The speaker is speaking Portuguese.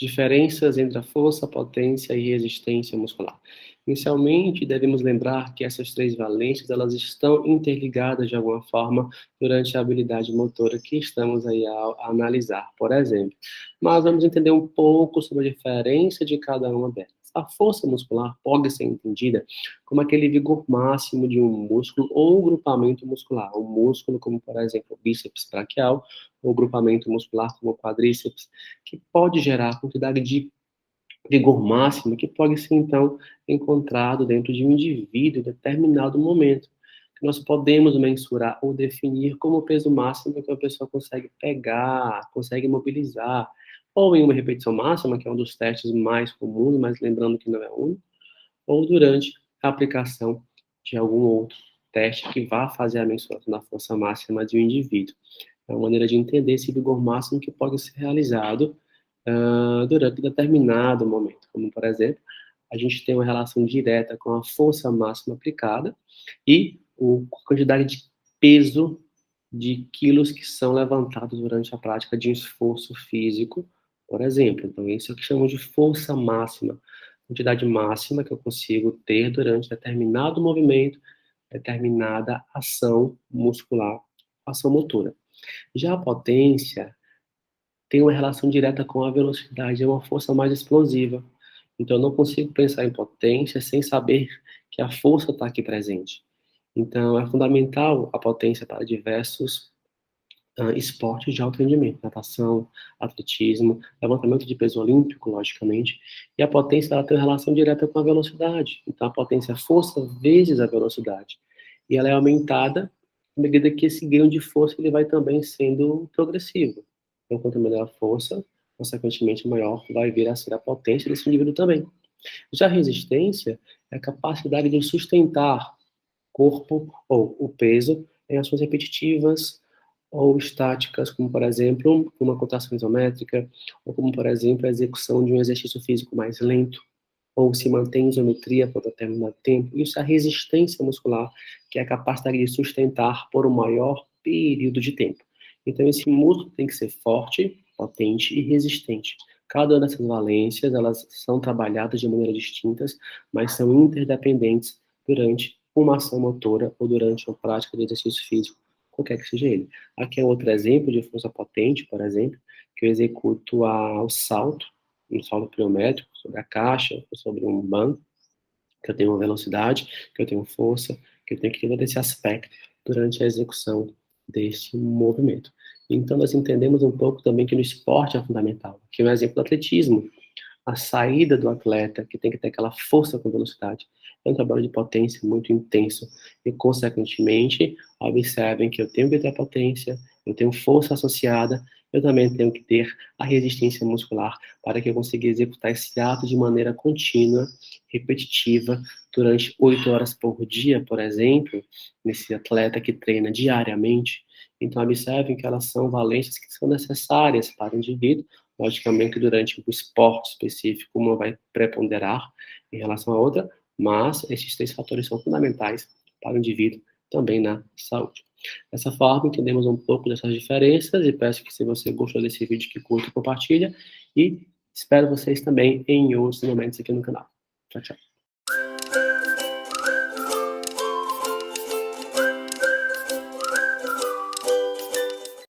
Diferenças entre a força, potência e resistência muscular. Inicialmente, devemos lembrar que essas três valências, elas estão interligadas de alguma forma durante a habilidade motora que estamos aí a analisar, por exemplo. Mas vamos entender um pouco sobre a diferença de cada uma delas. A força muscular pode ser entendida como aquele vigor máximo de um músculo ou grupamento muscular. Um músculo, como por exemplo o bíceps braquial, ou grupamento muscular como o quadríceps, que pode gerar a quantidade de vigor máximo que pode ser, então, encontrado dentro de um indivíduo em determinado momento, que nós podemos mensurar ou definir como o peso máximo que a pessoa consegue pegar, consegue mobilizar, ou em uma repetição máxima, que é um dos testes mais comuns, mas lembrando que não é único, ou durante a aplicação de algum outro teste que vá fazer a mensuração da força máxima de um indivíduo. É uma maneira de entender esse vigor máximo que pode ser realizado durante determinado momento, como, por exemplo, a gente tem uma relação direta com a força máxima aplicada e a quantidade de peso de quilos que são levantados durante a prática de esforço físico, por exemplo. Então, isso é o que chamamos de força máxima, quantidade máxima que eu consigo ter durante determinado movimento, determinada ação muscular, ação motora. Já a potência tem uma relação direta com a velocidade, é uma força mais explosiva. Então, eu não consigo pensar em potência sem saber que a força está aqui presente. Então, é fundamental a potência para diversos esportes de alto rendimento, natação, atletismo, levantamento de peso olímpico, logicamente, e a potência ela tem uma relação direta com a velocidade. Então, a potência é força vezes a velocidade. E ela é aumentada à medida que esse ganho de força ele vai também sendo progressivo. Então, quanto menor a força, consequentemente, maior vai vir a ser a potência desse indivíduo também. Já a resistência é a capacidade de sustentar corpo ou o peso em ações repetitivas ou estáticas, como, por exemplo, uma contração isométrica, ou como, por exemplo, a execução de um exercício físico mais lento, ou se mantém em isometria por determinado tempo. Isso é a resistência muscular, que é a capacidade de sustentar por um maior período de tempo. Então, esse músculo tem que ser forte, potente e resistente. Cada uma dessas valências, elas são trabalhadas de maneira distintas, mas são interdependentes durante uma ação motora ou durante uma prática de exercício físico, qualquer que seja ele. Aqui é outro exemplo de força potente, por exemplo, que eu executo o salto, um salto pliométrico sobre a caixa, sobre um banco, que eu tenho uma velocidade, que eu tenho força, que eu tenho que ter esse aspecto durante a execução desse movimento. Então, nós entendemos um pouco também que no esporte é fundamental, que é um exemplo do atletismo, a saída do atleta, que tem que ter aquela força com velocidade, é um trabalho de potência muito intenso e, consequentemente, observem que eu tenho que ter potência, eu tenho força associada, eu também tenho que ter a resistência muscular para que eu consiga executar esse ato de maneira contínua, repetitiva, durante 8 horas por dia, por exemplo, nesse atleta que treina diariamente. Então, observem que elas são valências que são necessárias para o indivíduo. Logicamente, durante um esporte específico, uma vai preponderar em relação à outra, mas esses três fatores são fundamentais para o indivíduo também na saúde. Dessa forma, entendemos um pouco dessas diferenças e peço que, se você gostou desse vídeo, que curta e compartilha. E espero vocês também em outros momentos aqui no canal. Tchau, tchau.